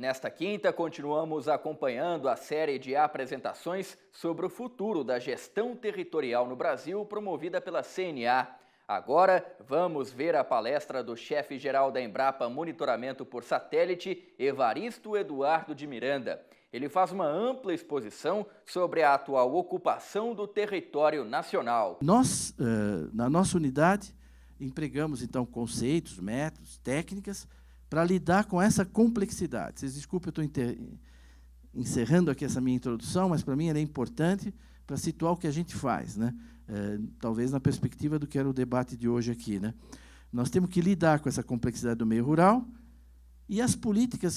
nesta quinta, continuamos acompanhando a série de apresentações sobre o futuro da gestão territorial no Brasil, promovida pela CNA. Agora, vamos ver a palestra do chefe-geral da Embrapa Monitoramento por Satélite, Evaristo Eduardo de Miranda. Ele faz uma ampla exposição sobre a atual ocupação do território nacional. Nós, na nossa unidade, empregamos, então, conceitos, métodos, técnicas, para lidar com essa complexidade. Vocês desculpem, eu estou encerrando aqui essa minha introdução, mas, para mim, ela é importante para situar o que a gente faz, né? Talvez na perspectiva do que era o debate de hoje aqui, né? Nós temos que lidar com essa complexidade do meio rural, e as políticas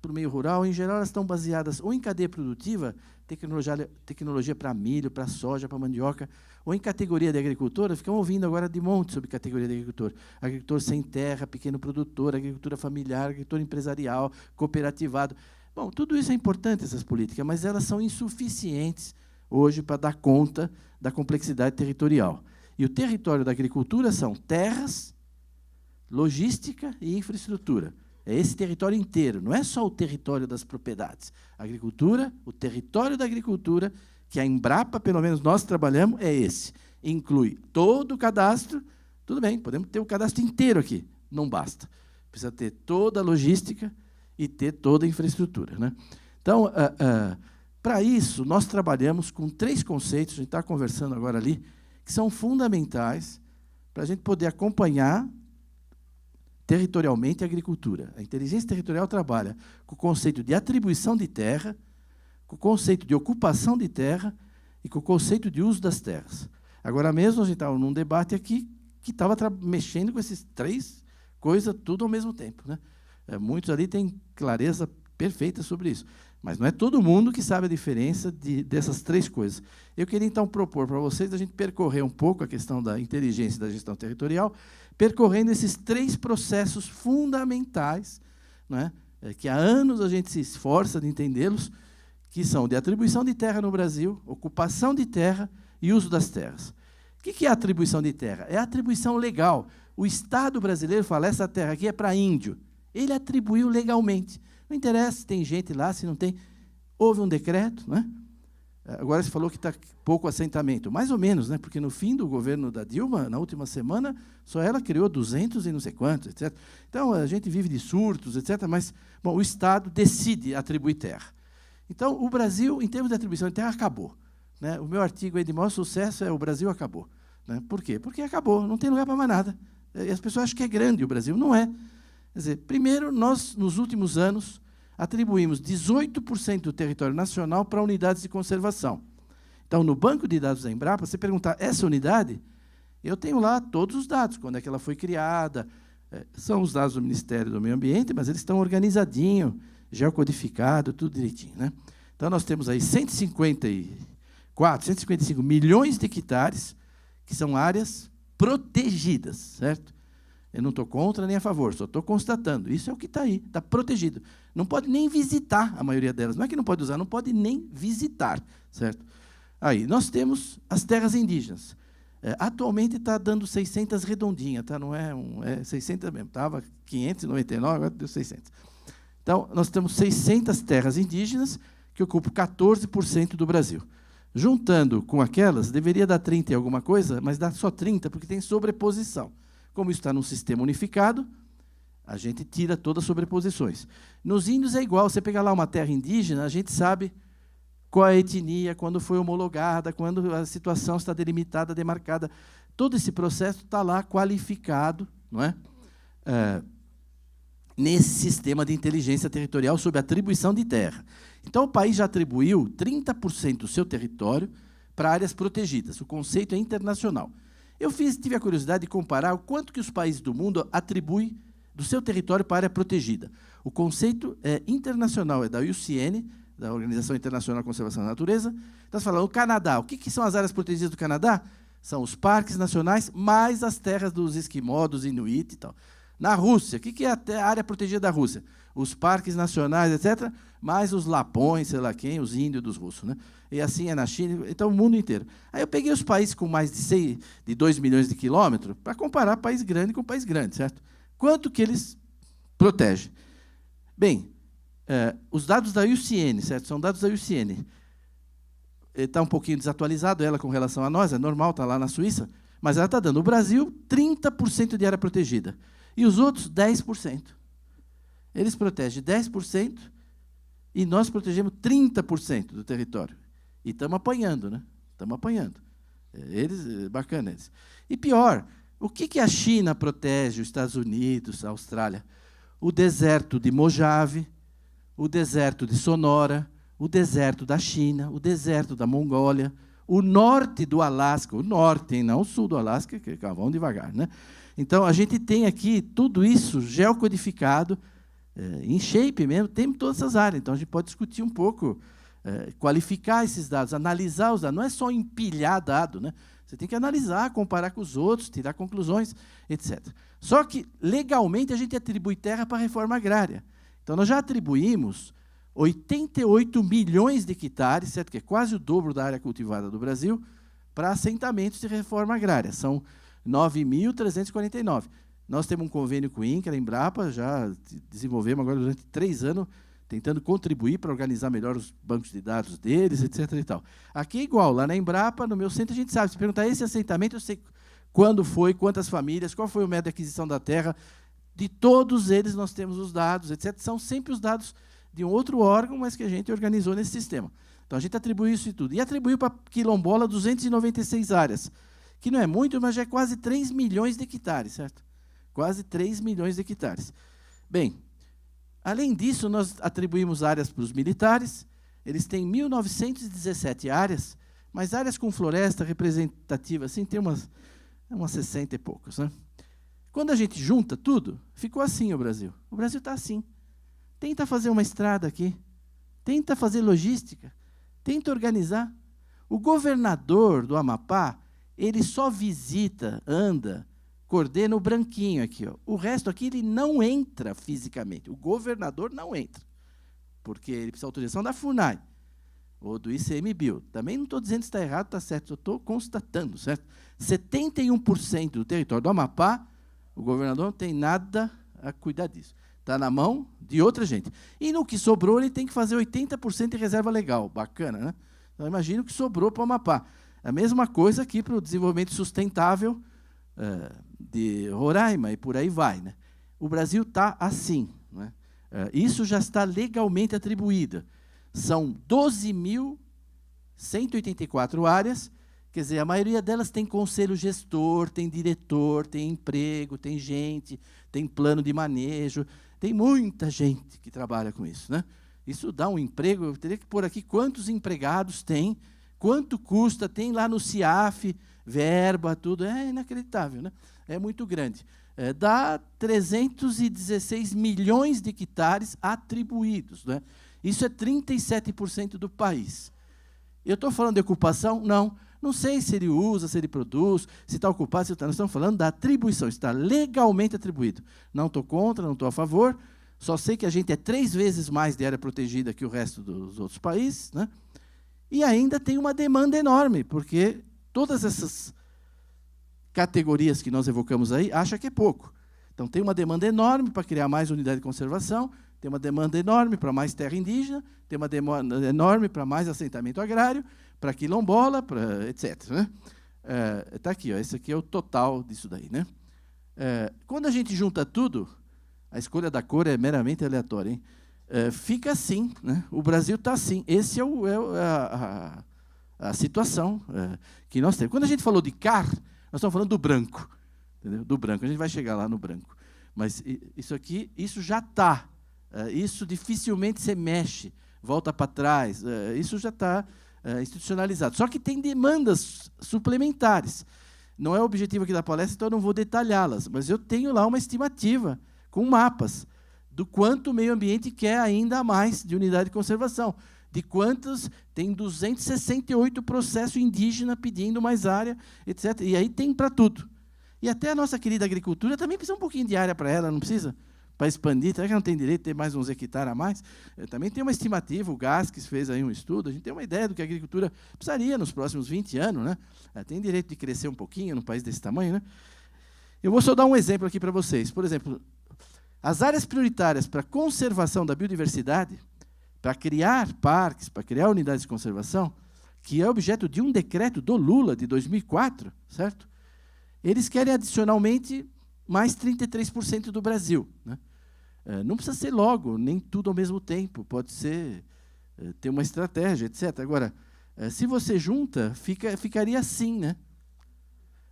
para o meio rural, em geral, elas estão baseadas ou em cadeia produtiva, tecnologia para milho, para soja, para mandioca, ou em categoria de agricultor. Ficamos ouvindo agora de monte sobre categoria de agricultor. Agricultor sem terra, pequeno produtor, agricultura familiar, agricultor empresarial, cooperativado. Bom, tudo isso é importante, essas políticas, mas elas são insuficientes hoje para dar conta da complexidade territorial. E o território da agricultura são terras, logística e infraestrutura. É esse território inteiro, não é só o território das propriedades. A agricultura, o território da agricultura, que a Embrapa, pelo menos nós trabalhamos, é esse. Inclui todo o cadastro. Tudo bem, podemos ter o cadastro inteiro aqui, não basta. Precisa ter toda a logística e ter toda a infraestrutura, né? Então, para isso, nós trabalhamos com 3 conceitos, a gente está conversando agora ali, que são fundamentais para a gente poder acompanhar territorialmente a agricultura. A inteligência territorial trabalha com o conceito de atribuição de terra, com o conceito de ocupação de terra e com o conceito de uso das terras. Agora mesmo, a gente estava num debate aqui que estava mexendo com esses 3 coisas tudo ao mesmo tempo, né? Muitos ali têm clareza perfeita sobre isso, mas não é todo mundo que sabe a diferença dessas 3 coisas. Eu queria, então, propor para vocês a gente percorrer um pouco a questão da inteligência e da gestão territorial, percorrendo esses 3 processos fundamentais, né, que há anos a gente se esforça de entendê-los, que são de atribuição de terra no Brasil, ocupação de terra e uso das terras. O que é a atribuição de terra? É a atribuição legal. O Estado brasileiro fala, essa terra aqui é para índio. Ele atribuiu legalmente. Não interessa se tem gente lá, se não tem. Houve um decreto, né? Agora você falou que está pouco assentamento. Mais ou menos, né? Porque no fim do governo da Dilma, na última semana, só ela criou 200 e não sei quantos, etc. Então, a gente vive de surtos, etc. Mas, bom, o Estado decide atribuir terra. Então, o Brasil, em termos de atribuição de terra, acabou, né? O meu artigo aí de maior sucesso é o Brasil acabou, né? Por quê? Porque acabou, não tem lugar para mais nada. E as pessoas acham que é grande o Brasil. Não é. Quer dizer, primeiro, nós, nos últimos anos, atribuímos 18% do território nacional para unidades de conservação. Então, no banco de dados da Embrapa, você perguntar, essa unidade, eu tenho lá todos os dados, quando é que ela foi criada, são os dados do Ministério do Meio Ambiente, mas eles estão organizadinhos, geocodificados, tudo direitinho, né? Então, nós temos aí 155 milhões de hectares, que são áreas protegidas, certo? Eu não estou contra nem a favor, só estou constatando. Isso é o que está aí, está protegido. Não pode nem visitar a maioria delas. Não é que não pode usar, não pode nem visitar, certo? Aí, nós temos as terras indígenas. Atualmente está dando 600 redondinha, tá? Não é 600 mesmo. Estava 599, agora deu 600. Então, nós temos 600 terras indígenas que ocupam 14% do Brasil. Juntando com aquelas, deveria dar 30 e alguma coisa, mas dá só 30 porque tem sobreposição. Como isso está num sistema unificado, a gente tira todas as sobreposições. Nos índios é igual, você pega lá uma terra indígena, a gente sabe qual a etnia, quando foi homologada, quando a situação está delimitada, demarcada. Todo esse processo está lá qualificado, não é? Nesse sistema de inteligência territorial sobre atribuição de terra. Então, o país já atribuiu 30% do seu território para áreas protegidas. O conceito é internacional. Eu tive a curiosidade de comparar o quanto que os países do mundo atribuem do seu território para área protegida. O conceito é internacional, é da IUCN, da Organização Internacional de Conservação da Natureza. Então, você fala, o Canadá, o que são as áreas protegidas do Canadá? São os parques nacionais, mais as terras dos esquimós, dos inuit e tal. Na Rússia, o que é a área protegida da Rússia? Os parques nacionais, etc., mais os lapões, sei lá quem, os índios dos russos, né? E assim é na China, então o mundo inteiro. Aí eu peguei os países com mais de 2 milhões de quilômetros para comparar país grande com país grande, certo? Quanto que eles protegem? Bem, Os dados da IUCN, certo? São dados da IUCN. Está um pouquinho desatualizado ela com relação a nós, é normal, está lá na Suíça, mas ela está dando o Brasil 30% de área protegida. E os outros, 10%. Eles protegem 10% e nós protegemos 30% do território. E estamos apanhando, né? Estamos apanhando. Bacana eles. E pior, o que a China protege, os Estados Unidos, a Austrália? O deserto de Mojave, o deserto de Sonora, o deserto da China, o deserto da Mongólia, o norte do Alasca, o norte, hein, não o sul do Alasca, que vão devagar, né? Então, a gente tem aqui tudo isso geocodificado, em shape mesmo, tem todas essas áreas. Então, a gente pode discutir um pouco, qualificar esses dados, analisar os dados. Não é só empilhar dado, né? Você tem que analisar, comparar com os outros, tirar conclusões, etc. Só que, legalmente, a gente atribui terra para a reforma agrária. Então, nós já atribuímos 88 milhões de hectares, certo? Que é quase o dobro da área cultivada do Brasil, para assentamentos de reforma agrária. São 9.349. Nós temos um convênio com o INCRA, a Embrapa, já desenvolvemos agora durante 3 anos, tentando contribuir para organizar melhor os bancos de dados deles, etc. E tal. Aqui é igual, lá na Embrapa, no meu centro, a gente sabe. Se perguntar esse assentamento, eu sei quando foi, quantas famílias, qual foi o método de aquisição da terra. De todos eles nós temos os dados, etc. São sempre os dados de um outro órgão, mas que a gente organizou nesse sistema. Então, a gente atribuiu isso e tudo. E atribuiu para Quilombola 296 áreas, que não é muito, mas já é quase 3 milhões de hectares, certo? Quase 3 milhões de hectares. Bem, além disso, nós atribuímos áreas para os militares. Eles têm 1.917 áreas, mas áreas com floresta representativa, assim, tem umas 60 e poucas, né? Quando a gente junta tudo, ficou assim o Brasil. O Brasil está assim. Tenta fazer uma estrada aqui, tenta fazer logística, tenta organizar. O governador do Amapá, ele só visita, anda, coordena o branquinho aqui, ó. O resto aqui ele não entra fisicamente. O governador não entra, porque ele precisa de autorização da FUNAI ou do ICMBio. Também não estou dizendo se está errado, está certo, eu estou constatando, certo? 71% do território do Amapá, o governador não tem nada a cuidar disso. Está na mão de outra gente. E no que sobrou, ele tem que fazer 80% de reserva legal. Bacana, né? Então, imagina o que sobrou para o Amapá. A mesma coisa aqui para o desenvolvimento sustentável de Roraima e por aí vai, né? O Brasil está assim, né? Isso já está legalmente atribuído. São 12.184 áreas, quer dizer, a maioria delas tem conselho gestor, tem diretor, tem emprego, tem gente, tem plano de manejo, tem muita gente que trabalha com isso, né? Isso dá um emprego, eu teria que pôr aqui quantos empregados tem, quanto custa, tem lá no CIAF, verba, tudo, é inacreditável, né? É muito grande. Dá 316 milhões de hectares atribuídos, né? Isso é 37% do país. Eu estou falando de ocupação? Não. Não sei se ele usa, se ele produz, se está ocupado, se está. Nós estamos falando da atribuição, está legalmente atribuído. Não estou contra, não estou a favor, só sei que a gente é 3 vezes mais de área protegida que o resto dos outros países, né? E ainda tem uma demanda enorme, porque todas essas categorias que nós evocamos aí acham que é pouco. Então, tem uma demanda enorme para criar mais unidade de conservação, tem uma demanda enorme para mais terra indígena, tem uma demanda enorme para mais assentamento agrário, para quilombola, para etc. Né? Está aqui, ó, esse aqui é o total disso daí. Né? Quando a gente junta tudo, a escolha da cor é meramente aleatória, hein? Fica assim, né? O Brasil está assim. Essa é a situação que nós temos. Quando a gente falou de CAR, nós estamos falando do branco, entendeu? Do branco. A gente vai chegar lá no branco. Mas isso aqui, isso já está. Isso dificilmente se mexe, volta para trás. Isso já está institucionalizado. Só que tem demandas suplementares. Não é o objetivo aqui da palestra, então eu não vou detalhá-las, mas eu tenho lá uma estimativa com mapas do quanto o meio ambiente quer ainda mais de unidade de conservação, de quantos tem 268 processos indígenas pedindo mais área, etc. E aí tem para tudo. E até a nossa querida agricultura também precisa um pouquinho de área para ela, não precisa? Para expandir, será que não tem direito de ter mais uns hectares a mais? Também tem uma estimativa, o GASCS fez aí um estudo, a gente tem uma ideia do que a agricultura precisaria nos próximos 20 anos, né? Tem direito de crescer um pouquinho num país desse tamanho, né? Eu vou só dar um exemplo aqui para vocês. Por exemplo, As áreas prioritárias para a conservação da biodiversidade, para criar parques, para criar unidades de conservação, que é objeto de um decreto do Lula, de 2004, certo? Eles querem, adicionalmente, mais 33% do Brasil, né? Não precisa ser logo, nem tudo ao mesmo tempo, pode ser, ter uma estratégia, etc. Agora, se você junta, ficaria assim, né?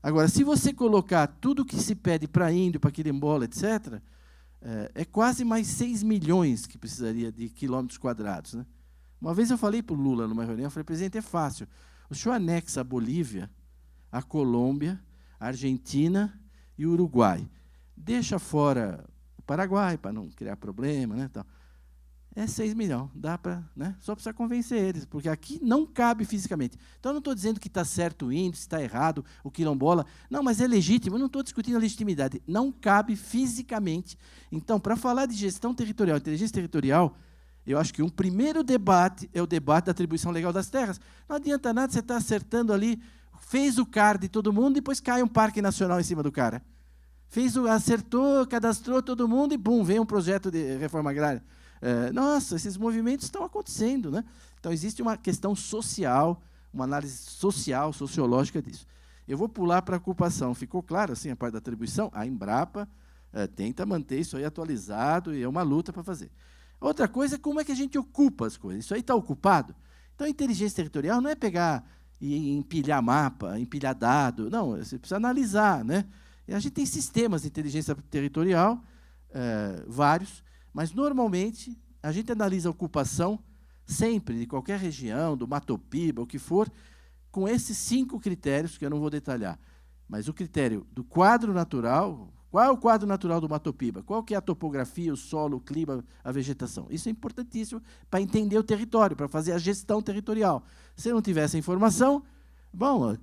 Agora, se você colocar tudo que se pede para índio, para quilombola, etc., é quase mais 6 milhões que precisaria de quilômetros quadrados, né? Uma vez eu falei para o Lula, numa reunião, eu falei, presidente, é fácil. O senhor anexa a Bolívia, a Colômbia, a Argentina e o Uruguai. Deixa fora o Paraguai, para não criar problema, né, tal. É 6 milhões, dá para, né? Só precisa convencer eles, porque aqui não cabe fisicamente. Então, eu não estou dizendo que está certo o índio, se está errado o quilombola. Não, mas é legítimo, eu não estou discutindo a legitimidade. Não cabe fisicamente. Então, para falar de gestão territorial, inteligência territorial, eu acho que um primeiro debate é o debate da atribuição legal das terras. Não adianta nada você estar acertando ali, fez o CAR de todo mundo, depois cai um parque nacional em cima do cara. Acertou, cadastrou todo mundo e, bum, vem um projeto de reforma agrária. Nossa, esses movimentos estão acontecendo, né? Então, existe uma questão social, uma análise social, sociológica disso. Eu vou pular para a ocupação. Ficou claro, assim, a parte da atribuição? A Embrapa tenta manter isso aí atualizado e é uma luta para fazer. Outra coisa é como é que a gente ocupa as coisas. Isso aí está ocupado? Então, a inteligência territorial não é pegar e empilhar mapa, empilhar dado. Não, você precisa analisar, né? E a gente tem sistemas de inteligência territorial, vários, mas, normalmente, a gente analisa a ocupação sempre, de qualquer região, do Mato Piba, o que for, com esses 5 critérios, que eu não vou detalhar. Mas o critério do quadro natural, qual é o quadro natural do Mato Piba? Qual que é a topografia, o solo, o clima, a vegetação? Isso é importantíssimo para entender o território, para fazer a gestão territorial. Se não tiver essa informação, bom,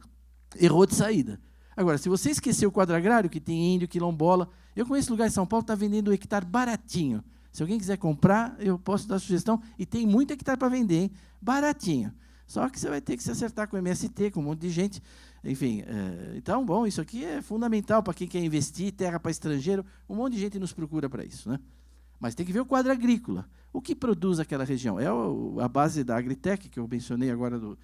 errou de saída. Agora, se você esquecer o quadro agrário, que tem índio, quilombola, eu conheço lugar em São Paulo que está vendendo um hectare baratinho. Se alguém quiser comprar, eu posso dar sugestão, e tem muito hectare para vender, hein? Baratinho. Só que você vai ter que se acertar com o MST, com um monte de gente. Enfim, então, bom, isso aqui é fundamental para quem quer investir, terra para estrangeiro, um monte de gente nos procura para isso, né? Mas tem que ver o quadro agrícola. O que produz aquela região? É a base da Agritech, que eu mencionei agora do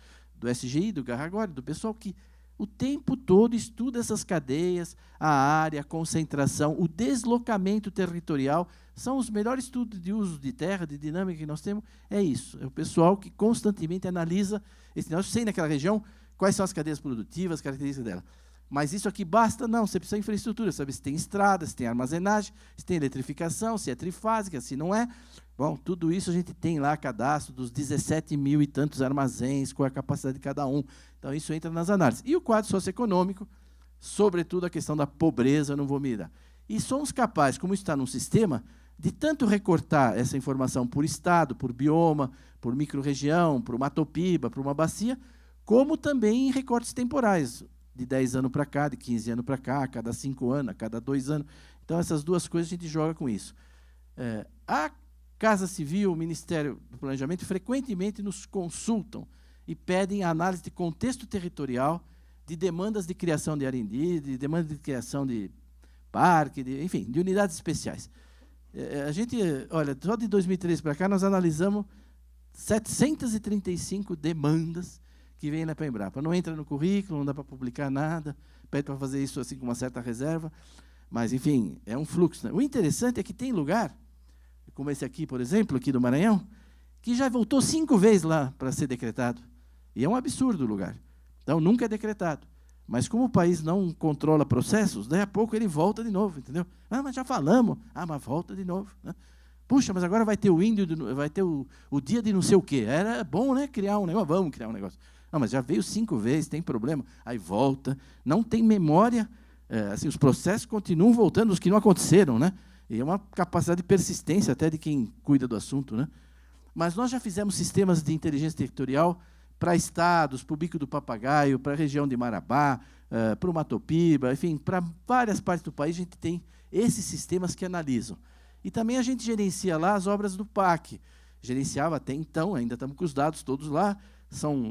SGI, do Garragore, do pessoal que o tempo todo estuda essas cadeias, a área, a concentração, o deslocamento territorial. São os melhores estudos de uso de terra, de dinâmica que nós temos. É isso. É o pessoal que constantemente analisa esse negócio, sei naquela região quais são as cadeias produtivas, as características dela. Mas isso aqui basta? Não, você precisa de infraestrutura, sabe se tem estrada, se tem armazenagem, se tem eletrificação, se é trifásica, se não é. Bom, tudo isso a gente tem lá cadastro dos 17 mil e tantos armazéns, com a capacidade de cada um. Então, isso entra nas análises. E o quadro socioeconômico, sobretudo a questão da pobreza, não vou mirar. E somos capazes, como isso está num sistema, de tanto recortar essa informação por estado, por bioma, por microrregião, por uma topiba, por uma bacia, como também em recortes temporais, de 10 anos para cá, de 15 anos para cá, a cada 5 anos, a cada 2 anos. Então, essas duas coisas a gente joga com isso. A Casa Civil, o Ministério do Planejamento, frequentemente nos consultam e pedem análise de contexto territorial, de demandas de criação de R&D, de demandas de criação de parque, enfim, de unidades especiais. A gente, olha, só de 2013 para cá, nós analisamos 735 demandas que vêm lá para a Embrapa. Não entra no currículo, não dá para publicar nada, pede para fazer isso assim com uma certa reserva, mas, enfim, é um fluxo, né? O interessante é que tem lugar, como esse aqui, por exemplo, aqui do Maranhão, que já voltou 5 vezes lá para ser decretado. E é um absurdo o lugar. Então, nunca é decretado. Mas como o país não controla processos, daí a pouco ele volta de novo, entendeu? Ah, mas já falamos. Ah, mas volta de novo, né? Puxa, mas agora vai ter o índio, vai ter o dia de não sei o quê. Era bom, né, criar um negócio. Vamos criar um negócio. Não, mas já veio 5 vezes, tem problema. Aí volta. Não tem memória. Assim, os processos continuam voltando, os que não aconteceram, né? E é uma capacidade de persistência até de quem cuida do assunto, né? Mas nós já fizemos sistemas de inteligência territorial para estados, para o Bico do Papagaio, para a região de Marabá, para o Mato Piba, enfim, para várias partes do país a gente tem esses sistemas que analisam. E também a gente gerencia lá as obras do PAC. Gerenciava até então, ainda estamos com os dados todos lá,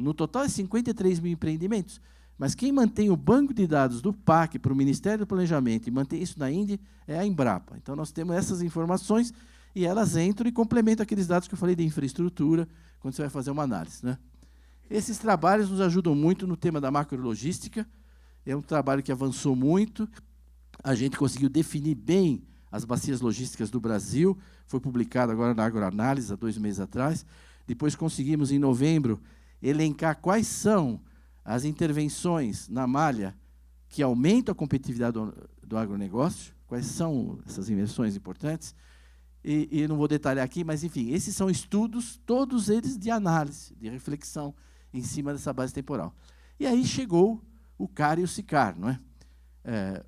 no total, 53 mil empreendimentos. Mas quem mantém o banco de dados do PAC para o Ministério do Planejamento e mantém isso na INDE é a Embrapa. Então, nós temos essas informações e elas entram e complementam aqueles dados que eu falei de infraestrutura, quando você vai fazer uma análise, né? Esses trabalhos nos ajudam muito no tema da macrologística. É um trabalho que avançou muito. A gente conseguiu definir bem as bacias logísticas do Brasil. Foi publicado agora na Agroanálise, há 2 meses atrás. Depois conseguimos, em novembro, elencar quais são as intervenções na malha que aumentam a competitividade do agronegócio, quais são essas invenções importantes. E não vou detalhar aqui, mas, enfim, esses são estudos, todos eles de análise, de reflexão, em cima dessa base temporal. E aí chegou o CAR e o SICAR, não é?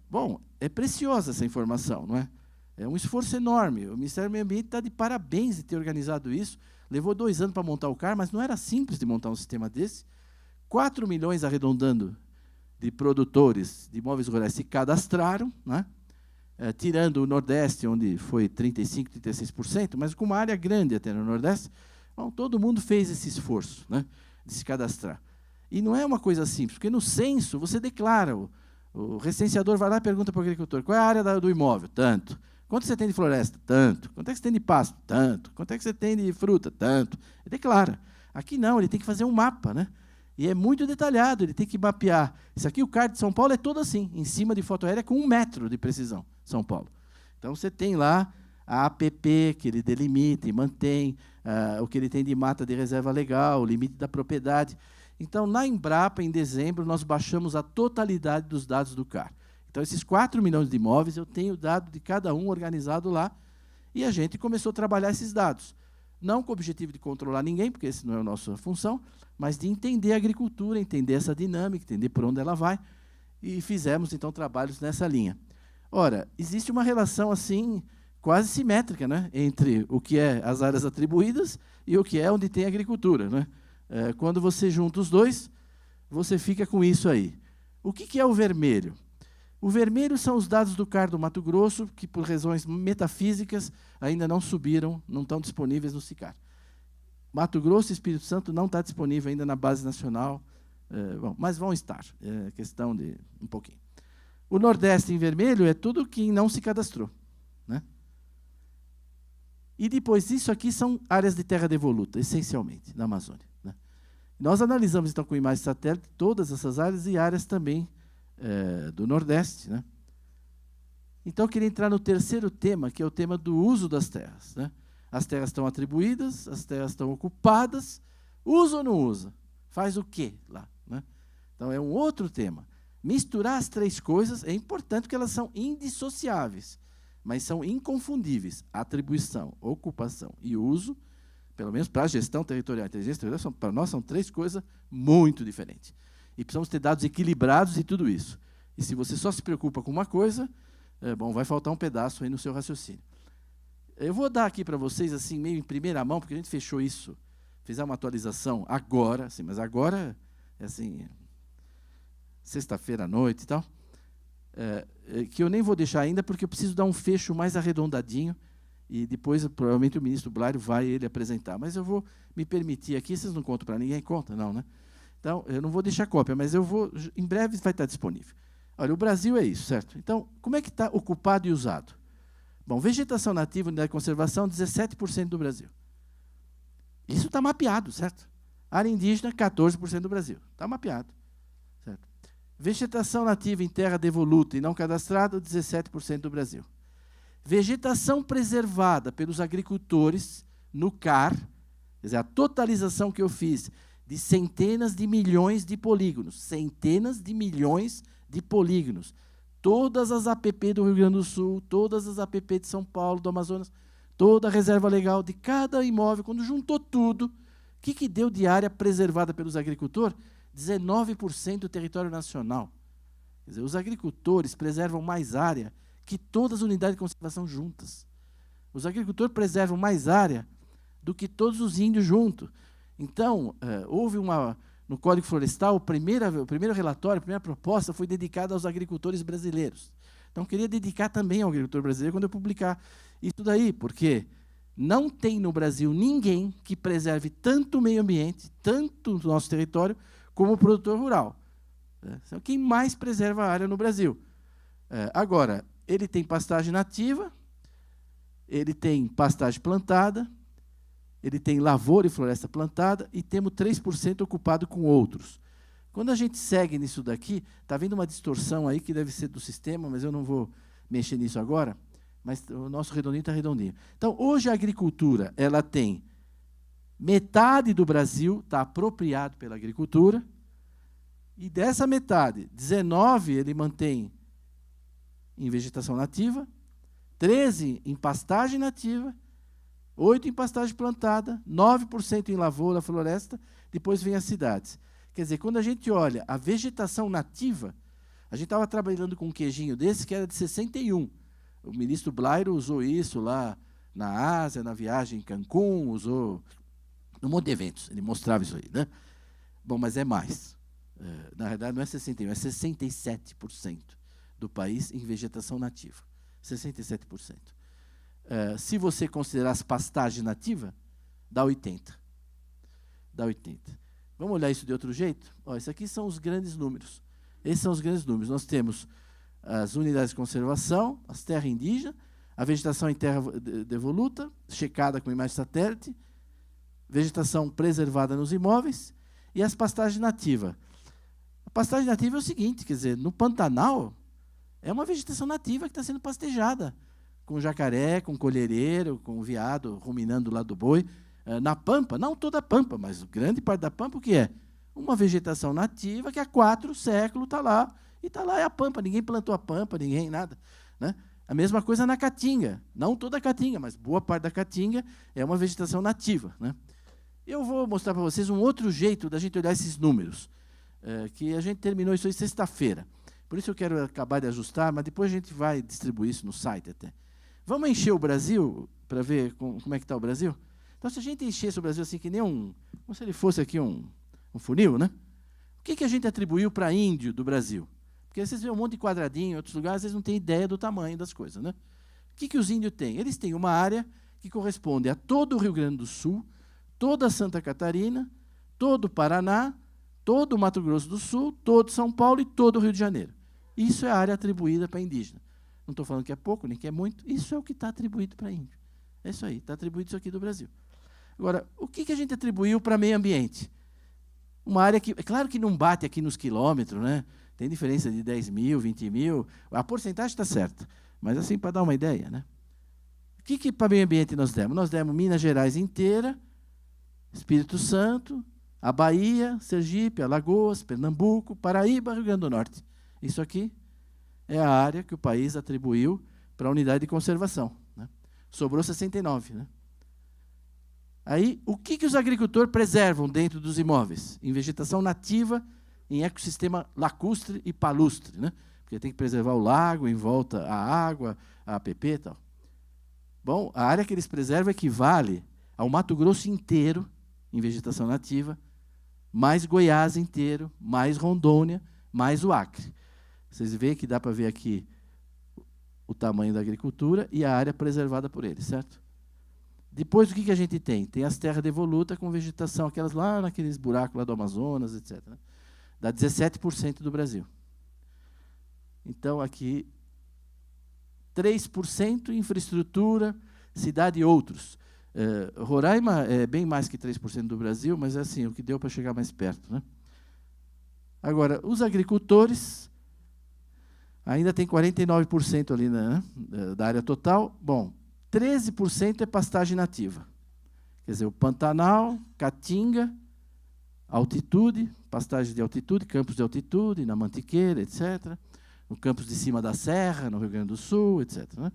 Bom, é preciosa essa informação, não é? É um esforço enorme. O Ministério do Meio Ambiente está de parabéns de ter organizado isso. Levou 2 anos para montar o CAR, mas não era simples de montar um sistema desse. 4 milhões, arredondando, de produtores de imóveis rurais se cadastraram, né? Tirando o Nordeste, onde foi 35%, 36%, mas com uma área grande até no Nordeste. Bom, todo mundo fez esse esforço, né, de se cadastrar. E não é uma coisa simples, porque no censo você declara, o recenseador vai lá e pergunta para o agricultor, qual é a área do imóvel? Tanto. Quanto você tem de floresta? Tanto. Quanto é que você tem de pasto? Tanto. Quanto é que você tem de fruta? Tanto. Ele declara. Aqui não, ele tem que fazer um mapa, né? E é muito detalhado, ele tem que mapear. Isso aqui, o CAR de São Paulo, é todo assim, em cima de foto aérea, com 1 metro de precisão, São Paulo. Então, você tem lá a APP, que ele delimita e mantém, o que ele tem de mata de reserva legal, o limite da propriedade. Então, na Embrapa, em dezembro, nós baixamos a totalidade dos dados do CAR. Então, esses 4 milhões de imóveis, eu tenho o dado de cada um organizado lá, e a gente começou a trabalhar esses dados. Não com o objetivo de controlar ninguém, porque essa não é a nossa função, mas de entender a agricultura, entender essa dinâmica, entender por onde ela vai, e fizemos, então, trabalhos nessa linha. Ora, existe uma relação, assim, quase simétrica, né, entre o que é as áreas atribuídas e o que é onde tem agricultura, né? Quando você junta os dois, você fica com isso aí. O que é o vermelho? O vermelho são os dados do CAR do Mato Grosso, que, por razões metafísicas, ainda não subiram, não estão disponíveis no SICAR. Mato Grosso e Espírito Santo não está disponível ainda na base nacional, mas vão estar, é questão de um pouquinho. O Nordeste em vermelho é tudo quem não se cadastrou, né? E depois disso aqui são áreas de terra devoluta, essencialmente, na Amazônia, né? Nós analisamos, então, com imagem de satélite, todas essas áreas e áreas também do Nordeste, né? Então, eu queria entrar no terceiro tema, que é o tema do uso das terras, né? As terras estão atribuídas, as terras estão ocupadas, usa ou não usa? Faz o quê lá, né? Então, é um outro tema. Misturar as 3 coisas é importante, porque elas são indissociáveis, mas são inconfundíveis. Atribuição, ocupação e uso, pelo menos para a gestão territorial e inteligência territorial, para nós são 3 coisas muito diferentes. E precisamos ter dados equilibrados e tudo isso. E se você só se preocupa com uma coisa, bom, vai faltar um pedaço aí no seu raciocínio. Eu vou dar aqui para vocês, assim, meio em primeira mão, porque a gente fechou isso, fizemos uma atualização agora, assim, mas agora, assim, sexta-feira à noite e tal, que eu nem vou deixar ainda, porque eu preciso dar um fecho mais arredondadinho, e depois, provavelmente, o ministro Blário vai ele apresentar. Mas eu vou me permitir aqui, vocês não contam para ninguém? Conta, não, né? Então, eu não vou deixar cópia, mas eu vou, em breve vai estar disponível. Olha, o Brasil é isso, certo? Então, como é que está ocupado e usado? Bom, vegetação nativa, unidade de conservação, 17% do Brasil. Isso está mapeado, certo? Área indígena, 14% do Brasil. Está mapeado, certo? Vegetação nativa em terra devoluta e não cadastrada, 17% do Brasil. Vegetação preservada pelos agricultores no CAR, quer dizer, a totalização que eu fiz de centenas de milhões de polígonos, centenas de milhões de polígonos, todas as APP do Rio Grande do Sul, todas as APP de São Paulo, do Amazonas, toda a reserva legal de cada imóvel, quando juntou tudo, o que deu de área preservada pelos agricultores? 19% do território nacional. Quer dizer, os agricultores preservam mais área que todas as unidades de conservação juntas. Os agricultores preservam mais área do que todos os índios juntos. Então, houve no Código Florestal, o primeiro relatório, a primeira proposta foi dedicada aos agricultores brasileiros. Então, queria dedicar também ao agricultor brasileiro quando eu publicar isso daí, porque não tem no Brasil ninguém que preserve tanto o meio ambiente, tanto o nosso território, como o produtor rural. São quem mais preserva a área no Brasil. Agora, ele tem pastagem nativa, ele tem pastagem plantada, ele tem lavoura e floresta plantada, e temos 3% ocupado com outros. Quando a gente segue nisso daqui, está vendo uma distorção aí que deve ser do sistema, mas eu não vou mexer nisso agora, mas o nosso redondinho está redondinho. Então, hoje a agricultura ela tem metade do Brasil está apropriado pela agricultura, e dessa metade, 19 ele mantém em vegetação nativa, 13 em pastagem nativa, 8 em pastagem plantada, 9% em lavoura, floresta, depois vem as cidades. Quer dizer, quando a gente olha a vegetação nativa, a gente estava trabalhando com um queijinho desse que era de 61. O ministro Blairo usou isso lá na Ásia, na viagem em Cancún, usou um monte de eventos, ele mostrava isso aí, né? Bom, mas é mais. Na verdade, não é 61, é 67% do país em vegetação nativa. 67%. Se você considerar as pastagens nativas, dá 80%. Dá 80%. Vamos olhar isso de outro jeito? Esses aqui são os grandes números. Esses são os grandes números. Nós temos as unidades de conservação, as terras indígenas, a vegetação em terra devoluta, checada com imagem satélite, vegetação preservada nos imóveis e as pastagens nativas. A pastagem nativa é o seguinte, quer dizer, no Pantanal é uma vegetação nativa que está sendo pastejada, com jacaré, com colhereiro, com viado ruminando lá do boi. Na Pampa, não toda a Pampa, mas grande parte da Pampa, o que é? Uma vegetação nativa que há 4 séculos está lá, e está lá é a Pampa, ninguém plantou a Pampa, ninguém, nada. Né? A mesma coisa na Caatinga, não toda a Caatinga, mas boa parte da Caatinga é uma vegetação nativa. Né? Eu vou mostrar para vocês um outro jeito da gente olhar esses números, que a gente terminou isso aí sexta-feira. Por isso eu quero acabar de ajustar, mas depois a gente vai distribuir isso no site até. Vamos encher o Brasil para ver como é que está o Brasil? Então, se a gente enchesse o Brasil assim que nem como se ele fosse aqui um funil, né? O que a gente atribuiu para índio do Brasil? Porque vocês veem um monte de quadradinho em outros lugares, vocês não têm ideia do tamanho das coisas, né? O que os índios têm? Eles têm uma área que corresponde a todo o Rio Grande do Sul, toda Santa Catarina, todo o Paraná, todo o Mato Grosso do Sul, todo São Paulo e todo o Rio de Janeiro. Isso é a área atribuída para indígena. Não estou falando que é pouco, nem que é muito. Isso é o que está atribuído para índio. É isso aí, está atribuído isso aqui do Brasil. Agora, o que a gente atribuiu para meio ambiente? Uma área que, é claro que não bate aqui nos quilômetros, né? Tem diferença de 10 mil, 20 mil. A porcentagem está certa, mas assim, para dar uma ideia. Né? O que para meio ambiente nós demos? Nós demos Minas Gerais inteira, Espírito Santo, a Bahia, Sergipe, Alagoas, Pernambuco, Paraíba, Rio Grande do Norte. Isso aqui é a área que o país atribuiu para a unidade de conservação. Né? Sobrou 69. Né? Aí, o que os agricultores preservam dentro dos imóveis? Em vegetação nativa, em ecossistema lacustre e palustre. Né? Porque tem que preservar o lago, em volta a água, a APP e tal. Bom, a área que eles preservam equivale ao Mato Grosso inteiro, em vegetação nativa, mais Goiás inteiro, mais Rondônia, mais o Acre. Vocês veem que dá para ver aqui o tamanho da agricultura e a área preservada por eles, certo? Depois, o que a gente tem? Tem as terras devolutas com vegetação, aquelas lá naqueles buracos lá do Amazonas, etc. Dá 17% do Brasil. Então, aqui, 3% infraestrutura, cidade e outros. Roraima é bem mais que 3% do Brasil, mas é assim, o que deu para chegar mais perto. Né? Agora, os agricultores ainda tem 49% ali, né, da área total. Bom, 13% é pastagem nativa. Quer dizer, o Pantanal, Caatinga, altitude, pastagem de altitude, campos de altitude, na Mantiqueira, etc. No campos de cima da Serra, no Rio Grande do Sul, etc. Né?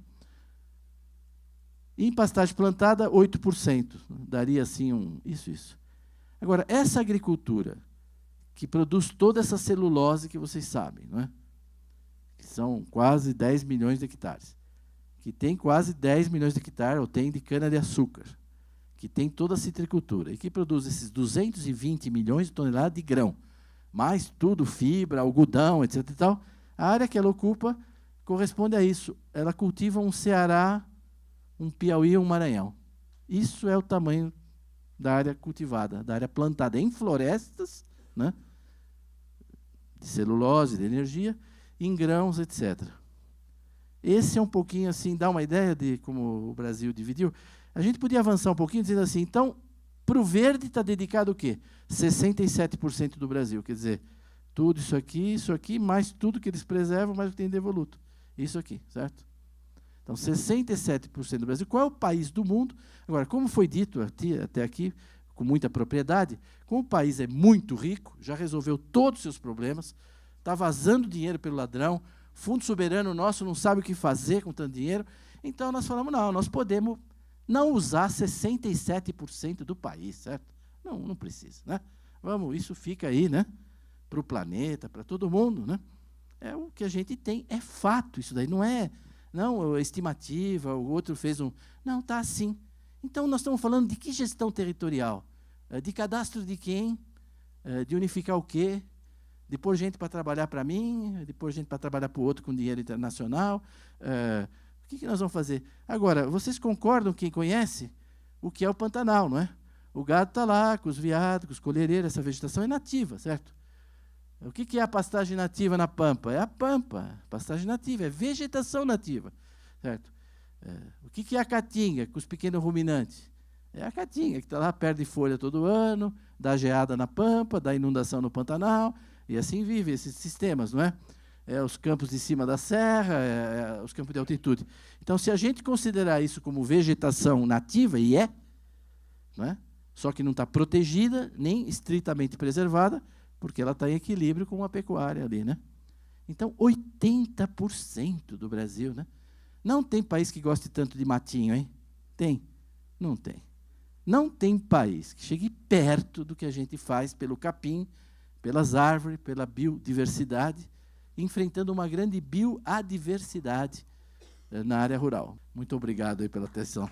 E em pastagem plantada, 8%. Daria assim isso. Agora, essa agricultura que produz toda essa celulose que vocês sabem, não é? Que são quase 10 milhões de hectares, que tem quase 10 milhões de hectares, ou tem de cana-de-açúcar, que tem toda a citricultura, e que produz esses 220 milhões de toneladas de grão, mais tudo, fibra, algodão, etc. E tal. A área que ela ocupa corresponde a isso. Ela cultiva um Ceará, um Piauí e um Maranhão. Isso é o tamanho da área cultivada, da área plantada em florestas, né? de celulose, de energia, em grãos, etc. Esse é um pouquinho assim, dá uma ideia de como o Brasil dividiu. A gente podia avançar um pouquinho dizendo assim, então, para o verde está dedicado o quê? 67% do Brasil, quer dizer, tudo isso aqui, mais tudo que eles preservam, mais o que tem devoluto. Isso aqui, certo? Então, 67% do Brasil. Qual é o país do mundo? Agora, como foi dito até aqui, com muita propriedade, como o país é muito rico, já resolveu todos os seus problemas, está vazando dinheiro pelo ladrão, fundo soberano nosso não sabe o que fazer com tanto dinheiro, então nós falamos, não, nós podemos não usar 67% do país, certo? Não precisa, né? Vamos, isso fica aí, né? Para o planeta, para todo mundo, né? É o que a gente tem, é fato isso daí, não é estimativa, o outro fez um... Não, está assim. Então, nós estamos falando de que gestão territorial? De cadastro de quem? De unificar o quê? De pôr gente para trabalhar para mim, de pôr gente para trabalhar para o outro com dinheiro internacional. O que nós vamos fazer? Agora, vocês concordam, quem conhece, o que é o Pantanal, não é? O gado está lá, com os veados, com os colhereiros, essa vegetação é nativa, certo? O que é a pastagem nativa na Pampa? É a Pampa, pastagem nativa, é vegetação nativa, certo? O que é a Caatinga, com os pequenos ruminantes? É a Caatinga, que está lá, perde folha todo ano, dá geada na Pampa, dá inundação no Pantanal, e assim vive esses sistemas, não é? Os campos de cima da serra, os campos de altitude. Então, se a gente considerar isso como vegetação nativa, e não é? Só que não está protegida, nem estritamente preservada, porque ela está em equilíbrio com a pecuária ali, né? Então, 80% do Brasil, né? Não tem país que goste tanto de matinho, hein? Tem? Não tem. Não tem país que chegue perto do que a gente faz pelo capim, pelas árvores, pela biodiversidade, enfrentando uma grande bioadversidade na área rural. Muito obrigado aí pela atenção.